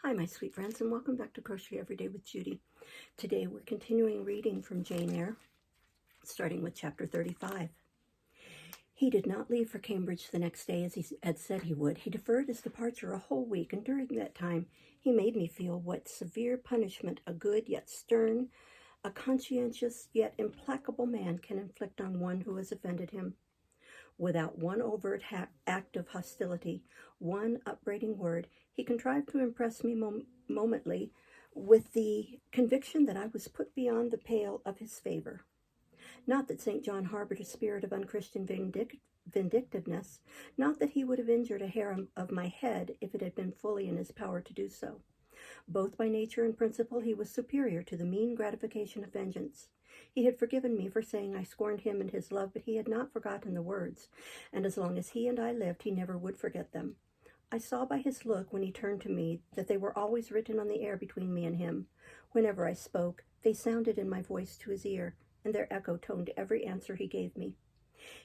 Hi, my sweet friends, and welcome back to Crochet Every Day with Judy. Today we're continuing reading from Jane Eyre, starting with chapter 35. He did not leave for Cambridge the next day as he had said he would. He deferred his departure a whole week, and during that time he made me feel what severe punishment a good yet stern, a conscientious yet implacable man can inflict on one who has offended him. Without one overt act of hostility, one upbraiding word, he contrived to impress me momently with the conviction that I was put beyond the pale of his favor. Not that St. John harbored a spirit of unchristian vindictiveness, not that he would have injured a hair of my head if it had been fully in his power to do so. Both by nature and principle he was superior to the mean gratification of vengeance. He had forgiven me for saying I scorned him and his love, but he had not forgotten the words, and as long as he and I lived, he never would forget them. I saw by his look when he turned to me that they were always written on the air between me and him. Whenever I spoke, they sounded in my voice to his ear, and their echo toned every answer he gave me.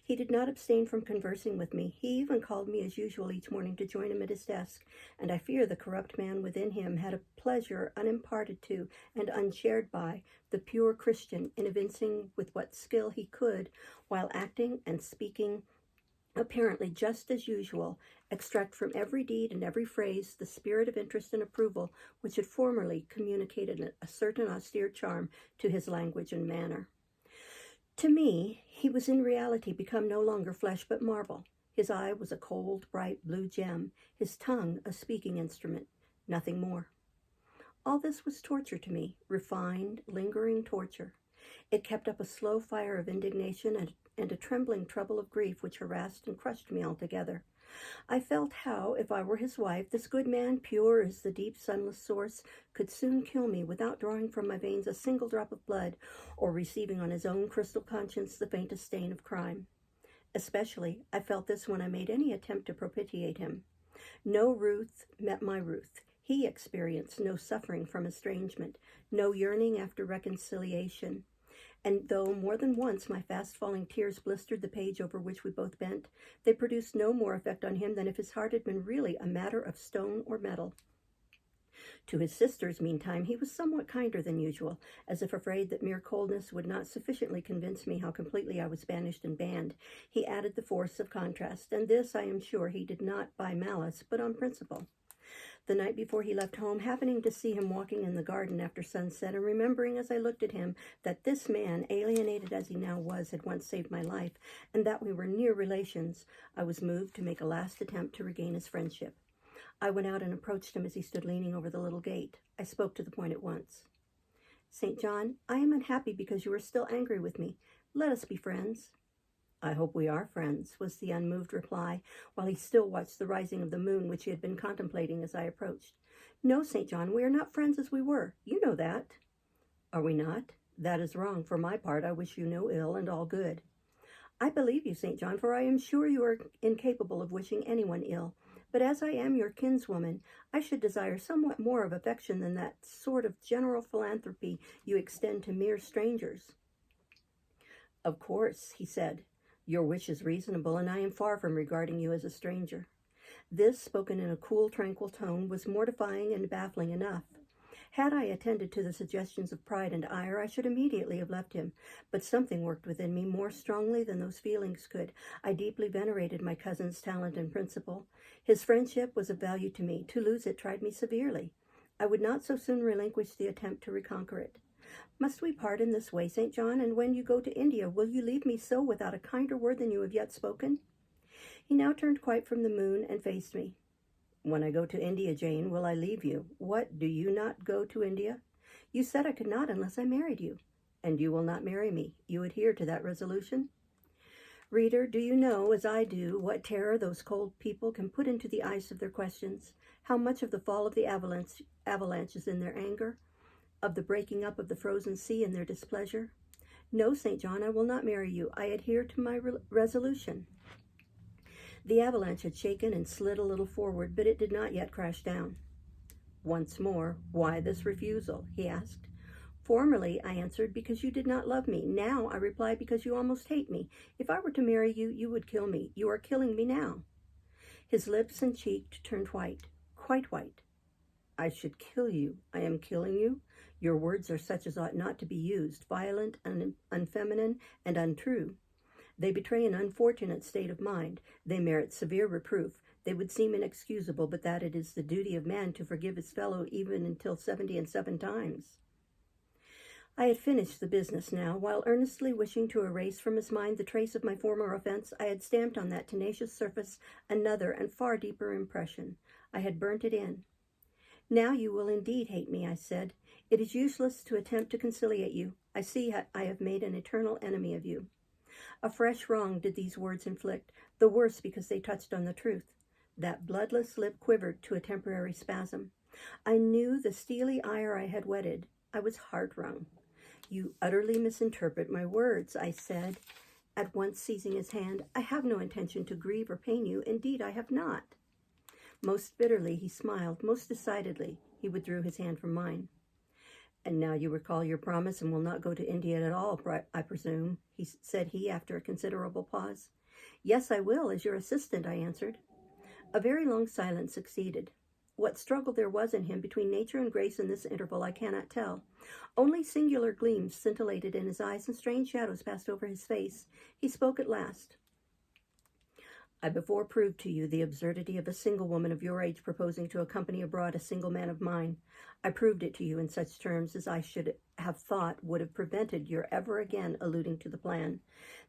He did not abstain from conversing with me. He even called me as usual each morning to join him at his desk, and I fear the corrupt man within him had a pleasure unimparted to and unshared by the pure Christian in evincing with what skill he could, while acting and speaking apparently just as usual, extract from every deed and every phrase the spirit of interest and approval which had formerly communicated a certain austere charm to his language and manner. To me, he was in reality become no longer flesh but marble. His eye was a cold, bright blue gem, his tongue a speaking instrument, nothing more. All this was torture to me, refined, lingering torture. It kept up a slow fire of indignation and a trembling trouble of grief which harassed and crushed me altogether. I felt how, if I were his wife, this good man, pure as the deep sunless source, could soon kill me without drawing from my veins a single drop of blood, or receiving on his own crystal conscience the faintest stain of crime. Especially, I felt this when I made any attempt to propitiate him. No Ruth met my Ruth. He experienced no suffering from estrangement, no yearning after reconciliation. And though more than once my fast-falling tears blistered the page over which we both bent, they produced no more effect on him than if his heart had been really a matter of stone or metal. To his sisters, meantime, he was somewhat kinder than usual, as if afraid that mere coldness would not sufficiently convince me how completely I was banished and banned. He added the force of contrast, and this, I am sure, he did not by malice, but on principle. The night before he left home, happening to see him walking in the garden after sunset, and remembering as I looked at him that this man, alienated as he now was, had once saved my life, and that we were near relations, I was moved to make a last attempt to regain his friendship. I went out and approached him as he stood leaning over the little gate. I spoke to the point at once. "St. John, I am unhappy because you are still angry with me. Let us be friends." "I hope we are friends," was the unmoved reply, while he still watched the rising of the moon, which he had been contemplating as I approached. "No, St. John, we are not friends as we were. You know that." "Are we not? That is wrong. For my part, I wish you no ill and all good." "I believe you, St. John, for I am sure you are incapable of wishing anyone ill. But as I am your kinswoman, I should desire somewhat more of affection than that sort of general philanthropy you extend to mere strangers." "Of course," he said. "Your wish is reasonable, and I am far from regarding you as a stranger." This, spoken in a cool, tranquil tone, was mortifying and baffling enough. Had I attended to the suggestions of pride and ire, I should immediately have left him, but something worked within me more strongly than those feelings could. I deeply venerated my cousin's talent and principle. His friendship was of value to me. To lose it tried me severely. I would not so soon relinquish the attempt to reconquer it. "Must we part in this way, St. John, and when you go to India, will you leave me so without a kinder word than you have yet spoken?" He now turned quite from the moon and faced me. "When I go to India, Jane, will I leave you? What, do you not go to India?" "You said I could not unless I married you." "And you will not marry me. You adhere to that resolution?" Reader, do you know, as I do, what terror those cold people can put into the ice of their questions? How much of the fall of the avalanche is in their anger? Of the breaking up of the frozen sea in their displeasure? "No, St. John, I will not marry you. I adhere to my resolution." The avalanche had shaken and slid a little forward, but it did not yet crash down. "Once more, why this refusal?" he asked. "Formerly," I answered, "because you did not love me. Now, I reply, because you almost hate me. If I were to marry you, you would kill me. You are killing me now." His lips and cheek turned white, quite white. I should kill you. I am killing you. Your words are such as ought not to be used, violent, unfeminine, and untrue. They betray an unfortunate state of mind. They merit severe reproof. They would seem inexcusable, but that it is the duty of man to forgive his fellow even until 77 times. I had finished the business now. While earnestly wishing to erase from his mind the trace of my former offense, I had stamped on that tenacious surface another and far deeper impression. I had burnt it in. Now you will indeed hate me, I said. It is useless to attempt to conciliate you. I see I have made an eternal enemy of you. A fresh wrong did these words inflict, the worse because they touched on the truth. That bloodless lip quivered to a temporary spasm. I knew the steely ire I had whetted. I was heart-wrung. You utterly misinterpret my words, I said, at once seizing his hand. I have no intention to grieve or pain you. Indeed, I have not. Most bitterly he smiled. Most decidedly he withdrew his hand from mine. And now you recall your promise and will not go to India at all, I presume, said he after a considerable pause. Yes, I will, as your assistant, I answered. A very long silence succeeded. What struggle there was in him between nature and grace in this interval I cannot tell. Only singular gleams scintillated in his eyes and strange shadows passed over his face. He spoke at last. I before proved to you the absurdity of a single woman of your age proposing to accompany abroad a single man of mine. I proved it to you in such terms as I should have thought would have prevented your ever again alluding to the plan.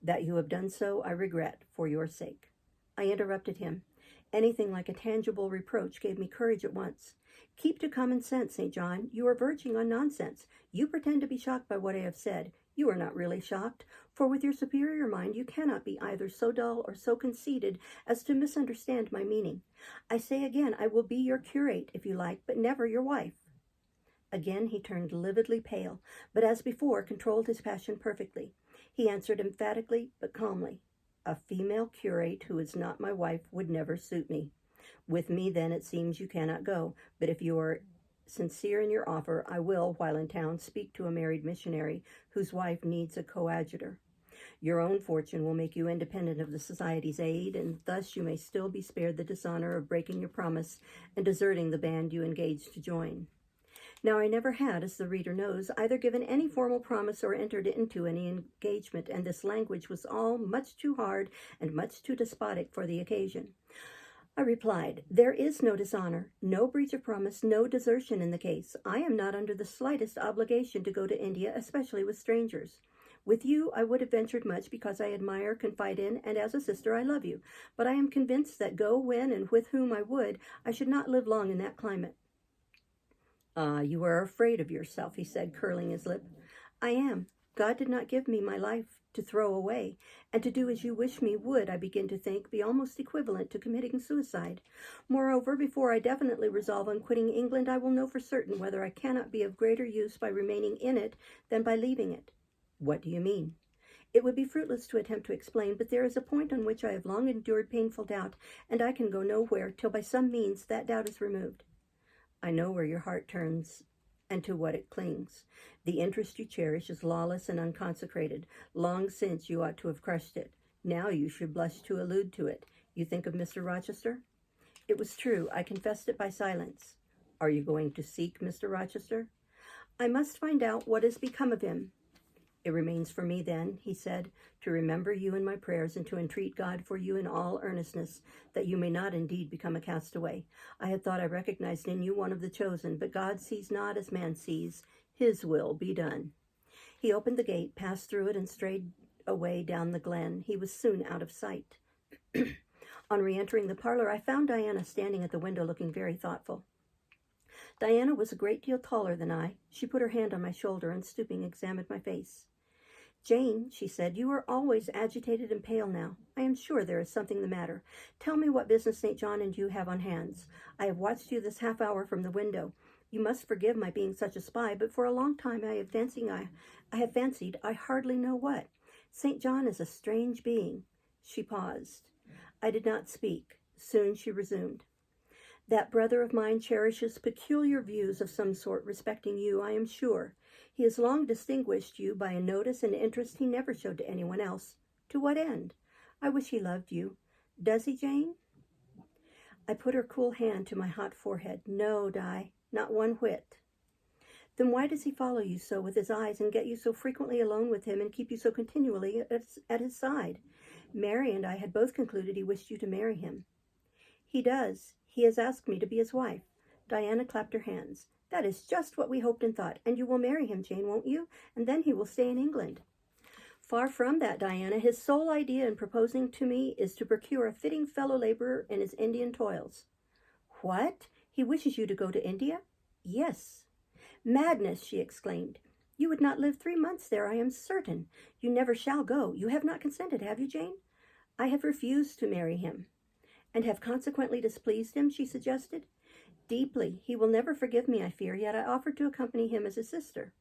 That you have done so, I regret, for your sake. I interrupted him. Anything like a tangible reproach gave me courage at once. Keep to common sense, St. John. You are verging on nonsense. You pretend to be shocked by what I have said. You are not really shocked, for with your superior mind you cannot be either so dull or so conceited as to misunderstand my meaning. I say again, I will be your curate, if you like, but never your wife. Again he turned lividly pale, but as before controlled his passion perfectly. He answered emphatically but calmly. A female curate who is not my wife would never suit me. With me, then, it seems you cannot go, but if you are sincere in your offer, I will, while in town, speak to a married missionary whose wife needs a coadjutor. Your own fortune will make you independent of the Society's aid, and thus you may still be spared the dishonor of breaking your promise and deserting the band you engaged to join. Now, I never had, as the reader knows, either given any formal promise or entered into any engagement, and this language was all much too hard and much too despotic for the occasion. I replied, there is no dishonor, no breach of promise, no desertion in the case. I am not under the slightest obligation to go to India, especially with strangers. With you, I would have ventured much because I admire, confide in, and as a sister I love you. But I am convinced that go when and with whom I would, I should not live long in that climate. You are afraid of yourself, he said, curling his lip. I am. God did not give me my life to throw away, and to do as you wish me would, I begin to think, be almost equivalent to committing suicide. Moreover, before I definitely resolve on quitting England, I will know for certain whether I cannot be of greater use by remaining in it than by leaving it. What do you mean? It would be fruitless to attempt to explain, but there is a point on which I have long endured painful doubt, and I can go nowhere till by some means that doubt is removed. I know where your heart turns and to what it clings. The interest you cherish is lawless and unconsecrated. Long since you ought to have crushed it. Now you should blush to allude to it. You think of Mr. Rochester? It was true. I confessed it by silence. Are you going to seek Mr. Rochester? I must find out what has become of him. It remains for me then, he said, to remember you in my prayers and to entreat God for you in all earnestness, that you may not indeed become a castaway. I had thought I recognized in you one of the chosen, but God sees not as man sees. His will be done. He opened the gate, passed through it, and strayed away down the glen. He was soon out of sight. On re-entering the parlor, I found Diana standing at the window looking very thoughtful. Diana was a great deal taller than I. She put her hand on my shoulder and, stooping, examined my face. Jane, she said, you are always agitated and pale now. I am sure there is something the matter. Tell me what business St. John and you have on hands. I have watched you this half hour from the window. You must forgive my being such a spy, but for a long time I have fancied I hardly know what. St. John is a strange being. She paused. I did not speak. Soon she resumed. That brother of mine cherishes peculiar views of some sort respecting you, I am sure. He has long distinguished you by a notice and interest he never showed to anyone else. To what end? I wish he loved you. Does he, Jane? I put her cool hand to my hot forehead. No, Di, Not one whit. Then why does he follow you so with his eyes and get you so frequently alone with him and keep you so continually at his side? Mary and I had both concluded he wished you to marry him. He does. He has asked me to be his wife. Diana clapped her hands. That is just what we hoped and thought. And you will marry him, Jane, won't you? And then he will stay in England. Far from that, Diana. His sole idea in proposing to me is to procure a fitting fellow laborer in his Indian toils. What? He wishes you to go to India? Yes. Madness, she exclaimed. You would not live 3 months there, I am certain. You never shall go. You have not consented, have you, Jane? I have refused to marry him. And have consequently displeased him, she suggested. Deeply. He will never forgive me, I fear, yet I offered to accompany him as a sister.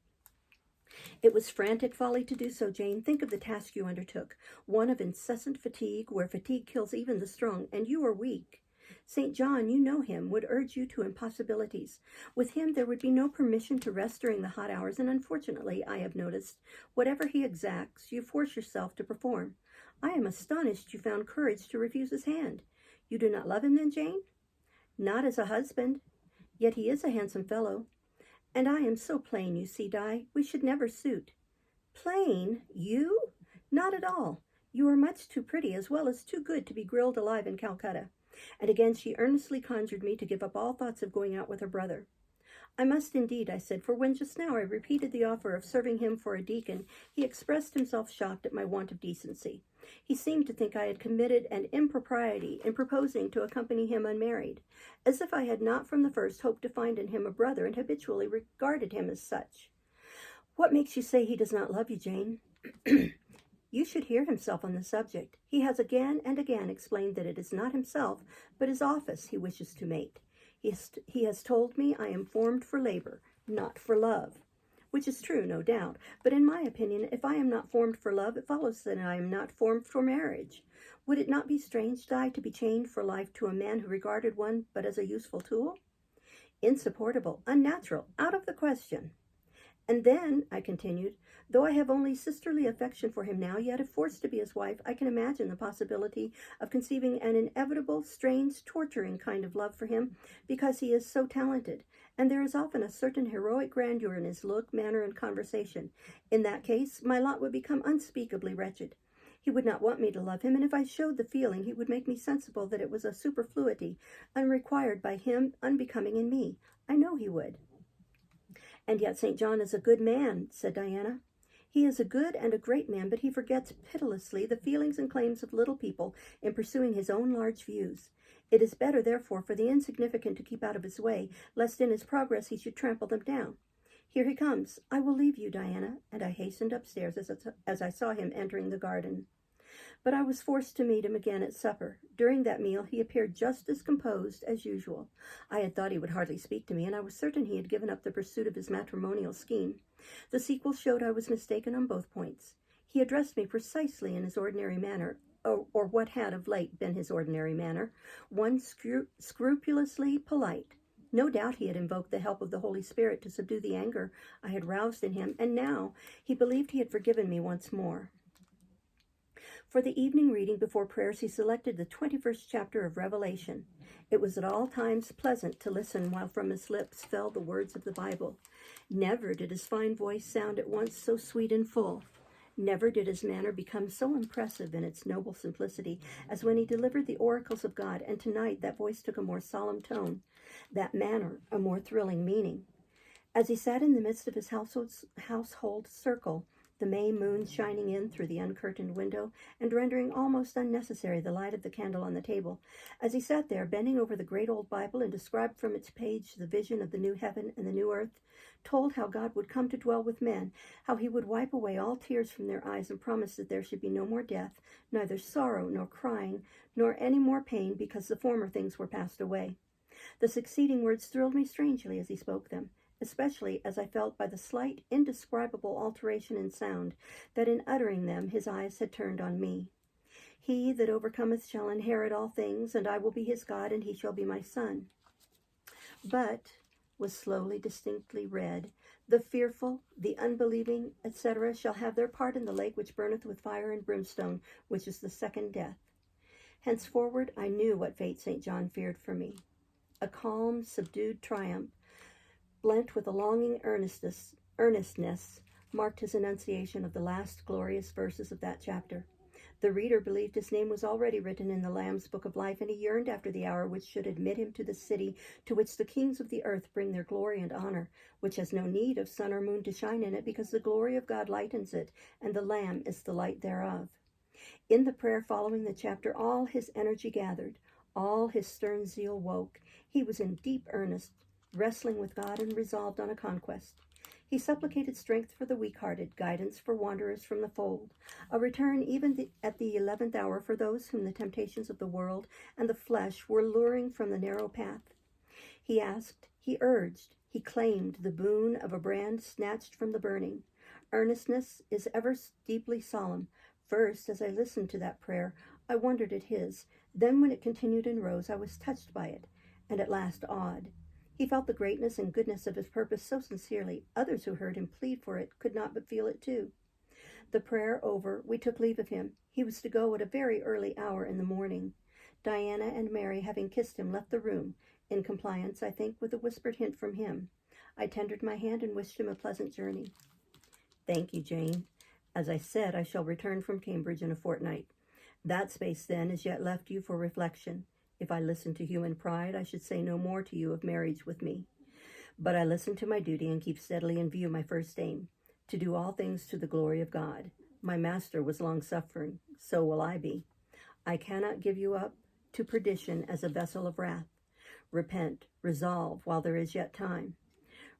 It was frantic folly to do so, Jane. Think of the task you undertook, one of incessant fatigue, where fatigue kills even the strong, and you are weak. St. John, you know him, would urge you to impossibilities. With him there would be no permission to rest during the hot hours, and unfortunately, I have noticed, whatever he exacts, you force yourself to perform. I am astonished you found courage to refuse his hand. You do not love him then, Jane? Not as a husband. Yet he is a handsome fellow. And I am so plain, you see, Di. We should never suit. Plain? You? Not at all. You are much too pretty as well as too good to be grilled alive in Calcutta. And again she earnestly conjured me to give up all thoughts of going out with her brother. I must indeed, I said, for when just now I repeated the offer of serving him for a deacon, he expressed himself shocked at my want of decency. He seemed to think I had committed an impropriety in proposing to accompany him unmarried, as if I had not from the first hoped to find in him a brother and habitually regarded him as such. What makes you say he does not love you, Jane? You should hear himself on the subject. He has again and again explained that it is not himself, but his office he wishes to mate. He has told me I am formed for labor, not for love, which is true, no doubt. But in my opinion, if I am not formed for love, it follows that I am not formed for marriage. Would it not be strange, Di, to be chained for life to a man who regarded one but as a useful tool? Insupportable, unnatural, out of the question. And then, I continued, though I have only sisterly affection for him now, yet if forced to be his wife, I can imagine the possibility of conceiving an inevitable, strange, torturing kind of love for him, because he is so talented, and there is often a certain heroic grandeur in his look, manner, and conversation. In that case, my lot would become unspeakably wretched. He would not want me to love him, and if I showed the feeling, he would make me sensible that it was a superfluity, unrequired by him, unbecoming in me. I know he would. And yet St. John is a good man, said Diana. He is a good and a great man, but he forgets pitilessly the feelings and claims of little people in pursuing his own large views. It is better, therefore, for the insignificant to keep out of his way, lest in his progress he should trample them down. Here he comes. I will leave you, Diana, and I hastened upstairs as I saw him entering the garden. But I was forced to meet him again at supper. During that meal he appeared just as composed as usual. I had thought he would hardly speak to me, and I was certain he had given up the pursuit of his matrimonial scheme. The sequel showed I was mistaken on both points. He addressed me precisely in his ordinary manner, or what had of late been his ordinary manner, one scrupulously polite. No doubt he had invoked the help of the Holy Spirit to subdue the anger I had roused in him, and now he believed he had forgiven me once more. For the evening reading before prayers, he selected the 21st chapter of Revelation. It was at all times pleasant to listen while from his lips fell the words of the Bible. Never did his fine voice sound at once so sweet and full. Never did his manner become so impressive in its noble simplicity as when he delivered the oracles of God, and tonight that voice took a more solemn tone, that manner a more thrilling meaning. As he sat in the midst of his household circle, the May moon shining in through the uncurtained window and rendering almost unnecessary the light of the candle on the table, as he sat there bending over the great old Bible and described from its page the vision of the new heaven and the new earth, told how God would come to dwell with men, how he would wipe away all tears from their eyes and promise that there should be no more death, neither sorrow nor crying, nor any more pain, because the former things were passed away. The succeeding words thrilled me strangely as he spoke them, especially as I felt by the slight, indescribable alteration in sound that in uttering them his eyes had turned on me. He that overcometh shall inherit all things, and I will be his God, and he shall be my son. But was slowly, distinctly read, the fearful, the unbelieving, etc., shall have their part in the lake which burneth with fire and brimstone, which is the second death. Henceforward I knew what fate St. John feared for me. A calm, subdued triumph blent with a longing earnestness, marked his enunciation of the last glorious verses of that chapter. The reader believed his name was already written in the Lamb's book of life, and he yearned after the hour which should admit him to the city to which the kings of the earth bring their glory and honor, which has no need of sun or moon to shine in it, because the glory of God lightens it, and the Lamb is the light thereof. In the prayer following the chapter, all his energy gathered, all his stern zeal woke. He was in deep earnest, wrestling with God and resolved on a conquest. He supplicated strength for the weak-hearted, guidance for wanderers from the fold, a return even at the 11th hour for those whom the temptations of the world and the flesh were luring from the narrow path. He asked, he urged, he claimed the boon of a brand snatched from the burning. Earnestness is ever deeply solemn. First, as I listened to that prayer, I wondered at his. Then when it continued and rose, I was touched by it, and at last awed. He felt the greatness and goodness of his purpose so sincerely, others who heard him plead for it could not but feel it too. The prayer over, we took leave of him. He was to go at a very early hour in the morning. Diana and Mary, having kissed him, left the room, in compliance, I think, with a whispered hint from him. I tendered my hand and wished him a pleasant journey. Thank you, Jane. As I said, I shall return from Cambridge in a fortnight. That space, then, is yet left you for reflection. If I listened to human pride, I should say no more to you of marriage with me. But I listen to my duty and keep steadily in view my first aim, to do all things to the glory of God. My master was long-suffering, so will I be. I cannot give you up to perdition as a vessel of wrath. Repent, resolve, while there is yet time.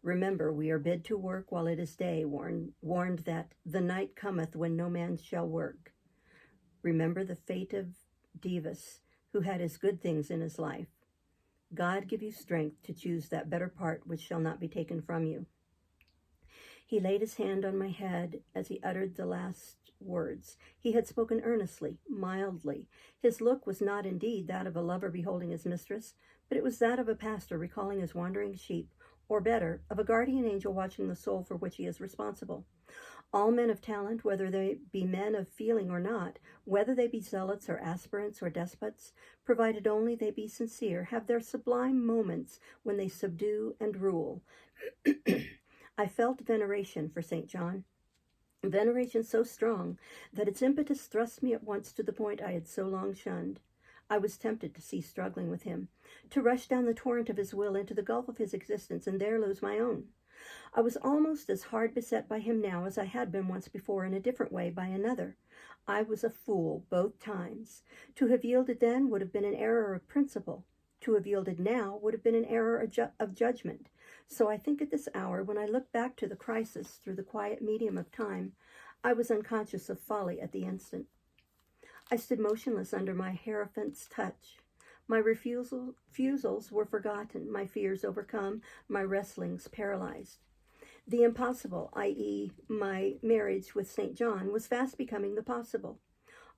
Remember, we are bid to work while it is day, warned that the night cometh when no man shall work. Remember the fate of Dives, who had his good things in his life. God give you strength to choose that better part which shall not be taken from you. He laid his hand on my head as he uttered the last words. He had spoken earnestly, mildly. His look was not indeed that of a lover beholding his mistress, but it was that of a pastor recalling his wandering sheep, or better, of a guardian angel watching the soul for which he is responsible. All men of talent, whether they be men of feeling or not, whether they be zealots or aspirants or despots, provided only they be sincere, have their sublime moments when they subdue and rule. I felt veneration for St. John, veneration so strong that its impetus thrust me at once to the point I had so long shunned. I was tempted to cease struggling with him, to rush down the torrent of his will into the gulf of his existence and there lose my own. I was almost as hard beset by him now as I had been once before in a different way by another. I was a fool both times. To have yielded then would have been an error of principle. To have yielded now would have been an error of judgment. So I think at this hour, when I look back to the crisis through the quiet medium of time, I was unconscious of folly at the instant. I stood motionless under my hierophant's touch. My refusals were forgotten, my fears overcome, my wrestlings paralyzed. The impossible, i.e., my marriage with St. John, was fast becoming the possible.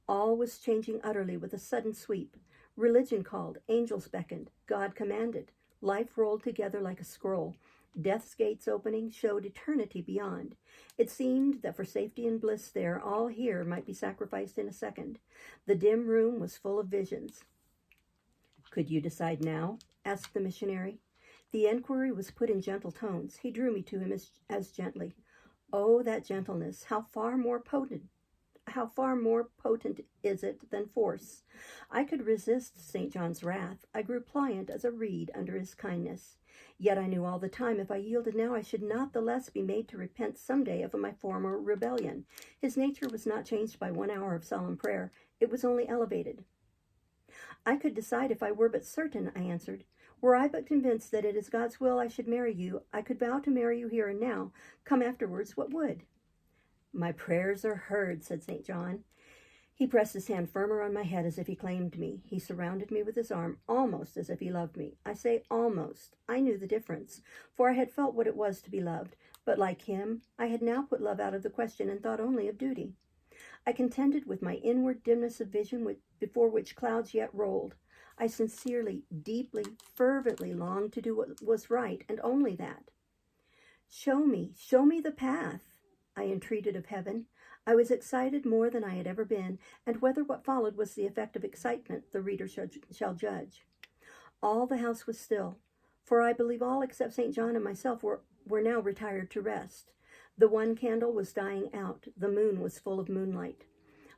All was changing utterly with a sudden sweep. Religion called, angels beckoned, God commanded. Life rolled together like a scroll. Death's gates opening showed eternity beyond. It seemed that for safety and bliss there, all here might be sacrificed in a second. The dim room was full of visions. Could you decide now? Asked the missionary. The enquiry was put in gentle tones. He drew me to him as gently. Oh, that gentleness! How far more potent is it than force? I could resist St. John's wrath. I grew pliant as a reed under his kindness. Yet I knew all the time if I yielded now, I should not the less be made to repent some day of my former rebellion. His nature was not changed by 1 hour of solemn prayer. It was only elevated. I could decide if I were but certain, I answered. Were I but convinced that it is God's will I should marry you, I could vow to marry you here and now. Come afterwards, what would? My prayers are heard, said St. John. He pressed his hand firmer on my head as if he claimed me. He surrounded me with his arm, almost as if he loved me. I say almost. I knew the difference, for I had felt what it was to be loved. But like him, I had now put love out of the question and thought only of duty. I contended with my inward dimness of vision before which clouds yet rolled. I sincerely, deeply, fervently longed to do what was right, and only that. Show me the path, I entreated of heaven. I was excited more than I had ever been, and whether what followed was the effect of excitement, the reader shall judge. All the house was still. for I believe all except St. John and myself were now retired to rest. The one candle was dying out. The moon was full of moonlight.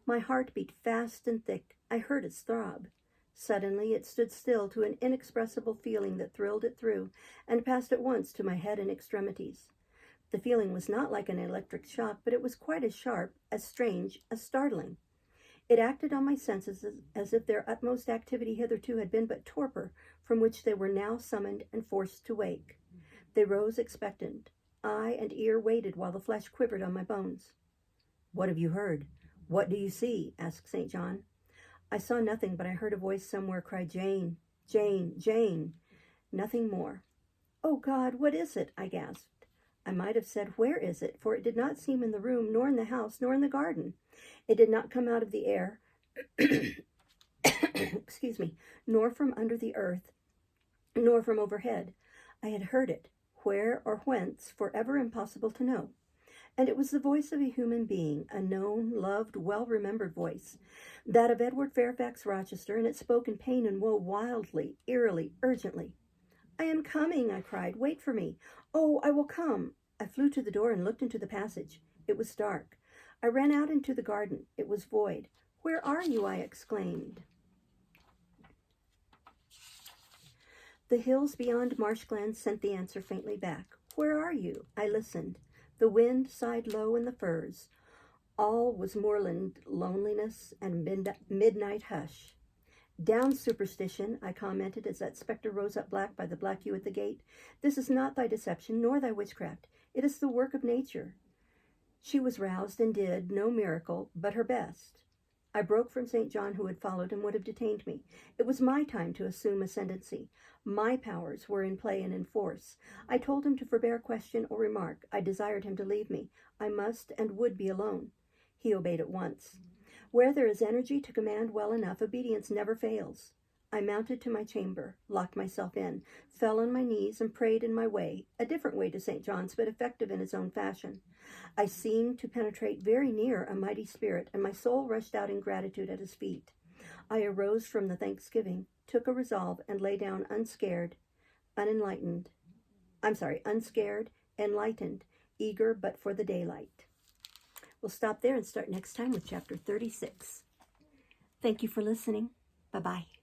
My heart beat fast and thick. I heard its throb. Suddenly it stood still to an inexpressible feeling that thrilled it through and passed at once to my head and extremities. The feeling was not like an electric shock, but it was quite as sharp, as strange, as startling. It acted on my senses as if their utmost activity hitherto had been but torpor, from which they were now summoned and forced to wake. They rose expectant. Eye and ear waited while the flesh quivered on my bones. "What have you heard? What do you see?" asked St. John. I saw nothing, but I heard a voice somewhere cry, "Jane, Jane, Jane." Nothing more. "Oh God, what is it?" I gasped. I might have said, "Where is it?" for it did not seem in the room, nor in the house, nor in the garden. It did not come out of the air, excuse me, nor from under the earth, nor from overhead. I had heard it, where or whence, forever impossible to know. And it was the voice of a human being, a known, loved, well-remembered voice, that of Edward Fairfax Rochester, and it spoke in pain and woe wildly, eerily, urgently. "I am coming," I cried. "Wait for me. Oh, I will come." I flew to the door and looked into the passage. It was dark. I ran out into the garden. It was void. "Where are you?" I exclaimed. The hills beyond Marshglen sent the answer faintly back. "Where are you?" I listened. The wind sighed low in the firs. All was moorland loneliness and midnight hush. "Down, superstition," I commented as that spectre rose up black by the black yew at the gate. "This is not thy deception, nor thy witchcraft. It is the work of nature." She was roused and did, no miracle, but her best. I broke from St. John, who had followed and would have detained me. It was my time to assume ascendancy. My powers were in play and in force. I told him to forbear question or remark. I desired him to leave me. I must and would be alone. He obeyed at once. Where there is energy to command well enough, obedience never fails. I mounted to my chamber, locked myself in, fell on my knees, and prayed in my way, a different way to St. John's, but effective in its own fashion. I seemed to penetrate very near a mighty spirit, and my soul rushed out in gratitude at his feet. I arose from the thanksgiving, took a resolve, and lay down unscared, enlightened, eager but for the daylight. We'll stop there and start next time with chapter 36. Thank you for listening. Bye-bye.